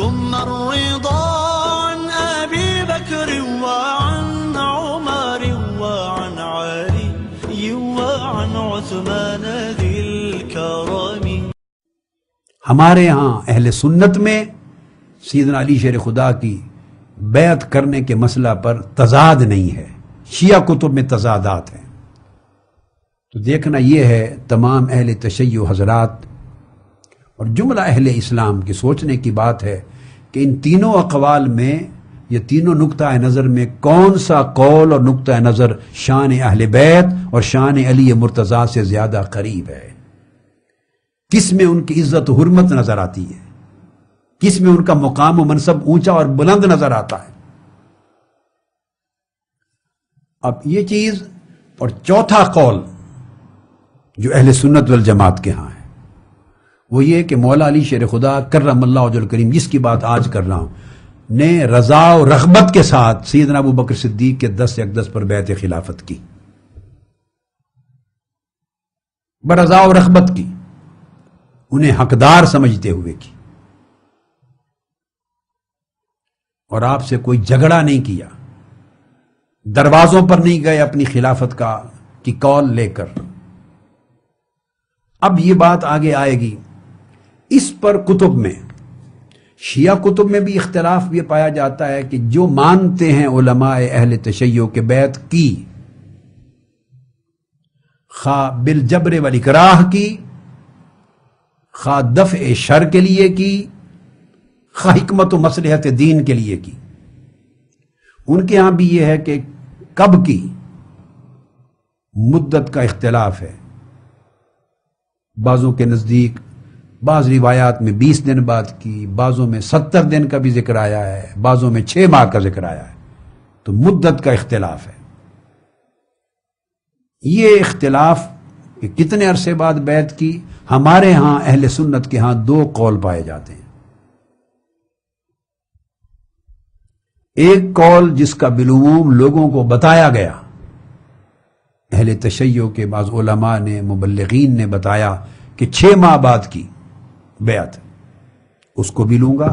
ثم الرضا عن أبي بكر وعن عمر وعن علي وعن عثمان ذي الكرم. ہمارے ہاں اہل سنت میں سیدنا علی شیر خدا کی بیعت کرنے کے مسئلہ پر تضاد نہیں ہے، شیعہ کتب میں تضادات ہیں. تو دیکھنا یہ ہے تمام اہل تشیع حضرات اور جملہ اہل اسلام کی سوچنے کی بات ہے کہ ان تینوں اقوال میں، یہ تینوں نقطہ نظر میں کون سا قول اور نقطہ نظر شان اہل بیت اور شان علی مرتضیٰ سے زیادہ قریب ہے؟ کس میں ان کی عزت و حرمت نظر آتی ہے؟ کس میں ان کا مقام و منصب اونچا اور بلند نظر آتا ہے؟ اب یہ چیز، اور چوتھا قول جو اہل سنت والجماعت کے ہاں ہے وہ یہ کہ مولا علی شیر خدا کرم اللہ وجہ الکریم، جس کی بات آج کر رہا ہوں، نے رضا و رغبت کے ساتھ سیدنا ابو بکر صدیق کے دست اقدس پر بیعت خلافت کی، برضا و رغبت کی، انہیں حقدار سمجھتے ہوئے کی، اور آپ سے کوئی جھگڑا نہیں کیا، دروازوں پر نہیں گئے اپنی خلافت کی کال لے کر. اب یہ بات آگے آئے گی، اس پر کتب میں، شیعہ کتب میں بھی اختلاف یہ پایا جاتا ہے کہ جو مانتے ہیں علماء اہل تشیع کے بیعت کی، خواہ بالجبر والاکراہ کی، خواہ دفع شر کے لیے کی، خواہ حکمت و مصلحت دین کے لیے کی، ان کے ہاں بھی یہ ہے کہ کب کی مدت کا اختلاف ہے. بعضوں کے نزدیک بعض روایات میں 20 دن بعد کی، بعضوں میں 70 دن کا بھی ذکر آیا ہے، بعضوں میں 6 ماہ کا ذکر آیا ہے. تو مدت کا اختلاف ہے. یہ اختلاف کہ کتنے عرصے بعد بیعت کی، ہمارے ہاں اہل سنت کے ہاں 2 قول پائے جاتے ہیں. ایک قول جس کا بالعموم لوگوں کو بتایا گیا، اہل تشیع کے بعض علماء نے، مبلغین نے بتایا کہ 6 ماہ بعد کی بیعت، اس کو بھی لوں گا،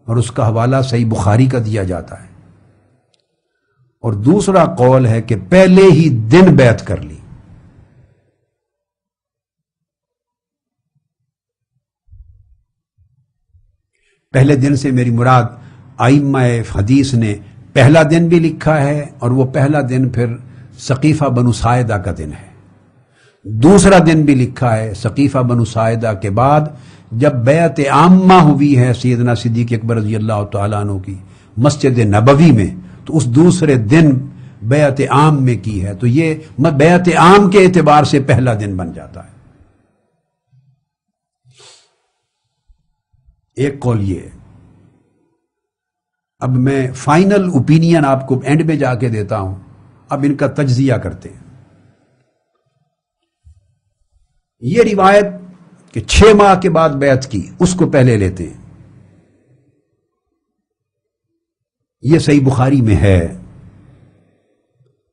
اور اس کا حوالہ صحیح بخاری کا دیا جاتا ہے. اور دوسرا قول ہے کہ پہلے ہی دن بیعت کر لی. پہلے دن سے میری مراد ائمہ حدیث نے پہلا دن بھی لکھا ہے، اور وہ پہلا دن پھر ثقیفہ بنو ساعدہ کا دن ہے. دوسرا دن بھی لکھا ہے ثقیفہ بنو ساعدہ کے بعد جب بیعت عامہ ہوئی ہے سیدنا صدیق اکبر رضی اللہ تعالیٰ عنہ کی مسجد نبوی میں، تو اس دوسرے دن بیعت عام میں کی ہے. تو یہ بیعت عام کے اعتبار سے پہلا دن بن جاتا ہے. ایک قول یہ ہے. اب میں فائنل اوپینین آپ کو اینڈ میں جا کے دیتا ہوں. اب ان کا تجزیہ کرتے ہیں. یہ روایت کہ 6 ماہ کے بعد بیعت کی، اس کو پہلے لیتے ہیں. یہ صحیح بخاری میں ہے،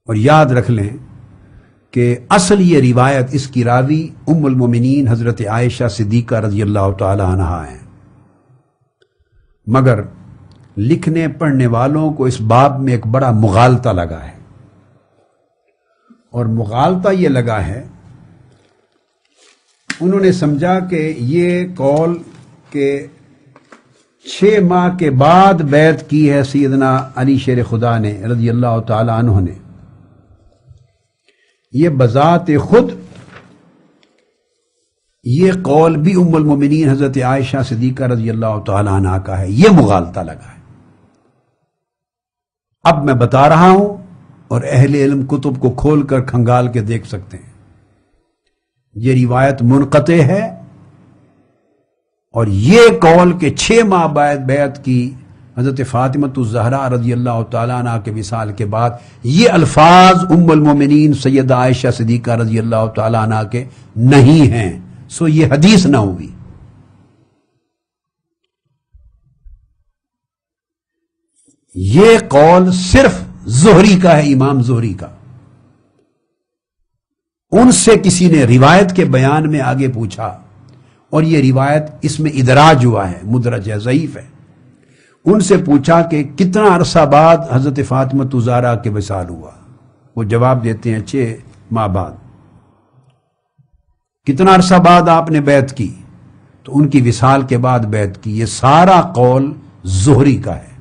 اور یاد رکھ لیں کہ اصل یہ روایت، اس کی راوی ام المومنین حضرت عائشہ صدیقہ رضی اللہ تعالی عنہا ہیں. مگر لکھنے پڑھنے والوں کو اس باب میں ایک بڑا مغالطہ لگا ہے، اور مغالطہ یہ لگا ہے، انہوں نے سمجھا کہ یہ قول کہ 6 ماہ کے بعد بیعت کی ہے سیدنا علی شیر خدا نے رضی اللہ تعالی عنہ نے، یہ بذات خود یہ قول بھی ام المومنین حضرت عائشہ صدیقہ رضی اللہ تعالی عنہ کا ہے. یہ مغالطہ لگا ہے. اب میں بتا رہا ہوں، اور اہل علم کتب کو کھول کر کھنگال کے دیکھ سکتے ہیں، یہ روایت منقطع ہے. اور یہ قول کہ 6 ماہ بعد بیعت کی حضرت فاطمہ الزہرا رضی اللہ تعالیٰ عنہ کے وصال کے بعد، یہ الفاظ ام المومنین سیدہ عائشہ صدیقہ رضی اللہ تعالیٰ عنہ کے نہیں ہیں. سو یہ حدیث نہ ہوئی. یہ قول صرف زہری کا ہے، امام زہری کا. ان سے کسی نے روایت کے بیان میں آگے پوچھا، اور یہ روایت اس میں ادراج ہوا ہے، مدرج ہے، ضعیف ہے۔ ان سے پوچھا کہ کتنا عرصہ بعد حضرت فاطمہ زہرا کے وصال ہوا؟ وہ جواب دیتے ہیں 6 ماہ بعد۔ کتنا عرصہ بعد آپ نے بیعت کی؟ تو ان کی وصال کے بعد بیعت کی۔ یہ سارا قول زہری کا ہے،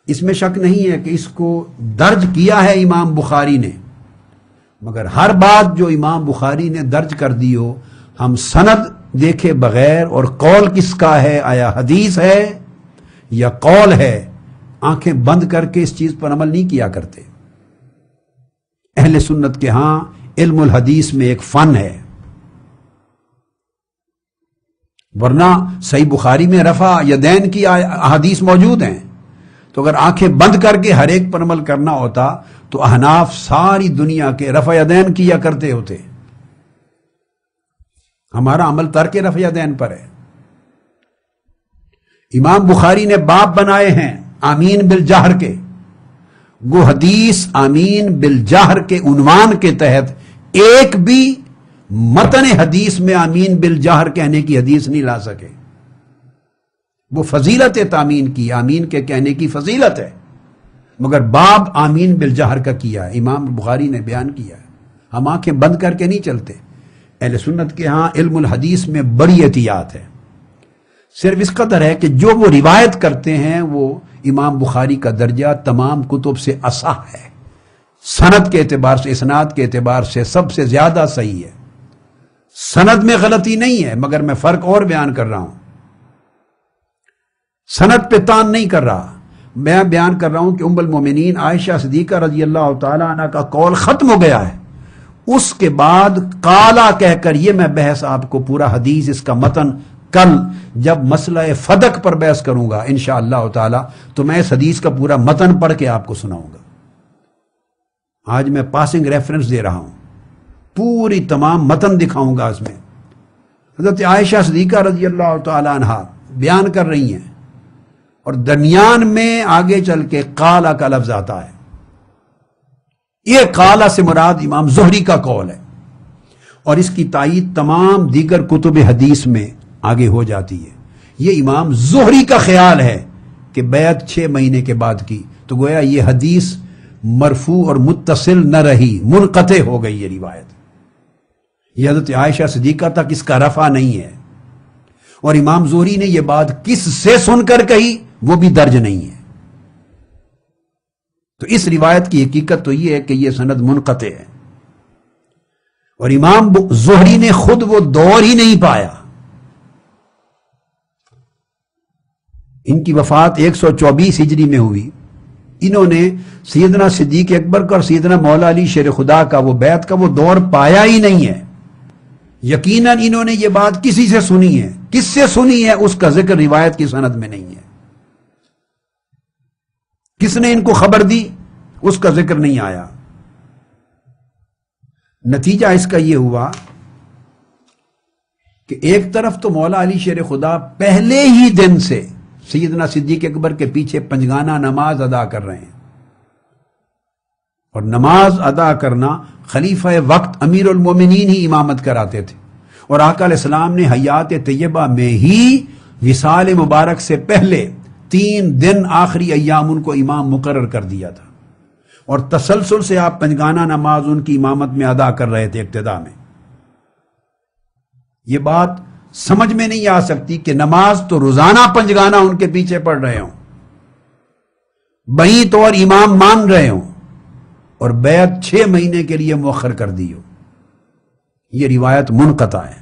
اس میں شک نہیں ہے کہ اس کو درج کیا ہے امام بخاری نے، مگر ہر بات جو امام بخاری نے درج کر دی ہو، ہم سند دیکھے بغیر اور قول کس کا ہے، آیا حدیث ہے یا قول ہے، آنکھیں بند کر کے اس چیز پر عمل نہیں کیا کرتے۔ اہل سنت کے ہاں علم الحدیث میں ایک فن ہے، ورنہ صحیح بخاری میں رفع یدین کی احادیث موجود ہیں، تو اگر آنکھیں بند کر کے ہر ایک پر عمل کرنا ہوتا تو احناف ساری دنیا کے رفع یدین کیا کرتے ہوتے۔ ہمارا عمل ترک رفع یدین پر ہے۔ امام بخاری نے باب بنائے ہیں آمین بالجہر کے، وہ حدیث آمین بالجہر کے عنوان کے تحت ایک بھی متن حدیث میں آمین بالجہر کہنے کی حدیث نہیں لا سکے۔ وہ فضیلت تامین کی، آمین کے کہنے کی فضیلت ہے، مگر باب آمین بالجہر کا کیا ہے، امام بخاری نے بیان کیا ہے۔ ہم آنکھیں بند کر کے نہیں چلتے۔ اہل سنت کے ہاں علم الحدیث میں بڑی احتیاط ہے، صرف اس قدر ہے کہ جو وہ روایت کرتے ہیں وہ امام بخاری کا درجہ تمام کتب سے اصح ہے، سند کے اعتبار سے، اسناد کے اعتبار سے سب سے زیادہ صحیح ہے۔ سند میں غلطی نہیں ہے، مگر میں فرق اور بیان کر رہا ہوں، سند پہ تان نہیں کر رہا، میں بیان کر رہا ہوں کہ ام المومنین عائشہ صدیقہ رضی اللہ تعالی عنہ کا قول ختم ہو گیا ہے، اس کے بعد قالا کہہ کر، یہ میں بحث آپ کو پورا حدیث اس کا متن کل جب مسئلہ فدق پر بحث کروں گا انشاءاللہ تعالی تو میں اس حدیث کا پورا متن پڑھ کے آپ کو سناؤں گا۔ آج میں پاسنگ ریفرنس دے رہا ہوں، پوری تمام متن دکھاؤں گا۔ اس میں حضرت عائشہ صدیقہ رضی اللہ تعالی عنہ بیان کر رہی ہیں، اور درمیان میں آگے چل کے قالا کا لفظ آتا ہے۔ یہ قالا سے مراد امام زہری کا قول ہے، اور اس کی تائید تمام دیگر کتب حدیث میں آگے ہو جاتی ہے۔ یہ امام زہری کا خیال ہے کہ بیعت 6 مہینے کے بعد کی، تو گویا یہ حدیث مرفوع اور متصل نہ رہی، منقطع ہو گئی یہ روایت۔ یہ حضرت عائشہ صدیقہ تک اس کا رفع نہیں ہے، اور امام زہری نے یہ بات کس سے سن کر کہی وہ بھی درج نہیں ہے۔ تو اس روایت کی حقیقت تو یہ ہے کہ یہ سند منقطع ہے، اور امام زہری نے خود وہ دور ہی نہیں پایا۔ ان کی وفات 124 ہجری میں ہوئی، انہوں نے سیدنا صدیق اکبر کا اور سیدنا مولا علی شیر خدا کا وہ بیعت کا وہ دور پایا ہی نہیں ہے۔ یقیناً انہوں نے یہ بات کسی سے سنی ہے، کس سے سنی ہے اس کا ذکر روایت کی سند میں نہیں ہے، کس نے ان کو خبر دی اس کا ذکر نہیں آیا۔ نتیجہ اس کا یہ ہوا کہ ایک طرف تو مولا علی شیر خدا پہلے ہی دن سے سیدنا صدیق اکبر کے پیچھے پنجگانہ نماز ادا کر رہے ہیں، اور نماز ادا کرنا خلیفہ وقت امیر المومنین ہی امامت کراتے تھے، اور آقا علیہ السلام نے حیات طیبہ میں ہی وصال مبارک سے پہلے 3 دن آخری ایام ان کو امام مقرر کر دیا تھا، اور تسلسل سے آپ پنجگانہ نماز ان کی امامت میں ادا کر رہے تھے ابتدا میں۔ یہ بات سمجھ میں نہیں آ سکتی کہ نماز تو روزانہ پنجگانہ ان کے پیچھے پڑھ رہے ہوں، بہی طور امام مان رہے ہوں، اور بیعت 6 مہینے کے لیے مؤخر کر دی ہو۔ یہ روایت منقطع ہے۔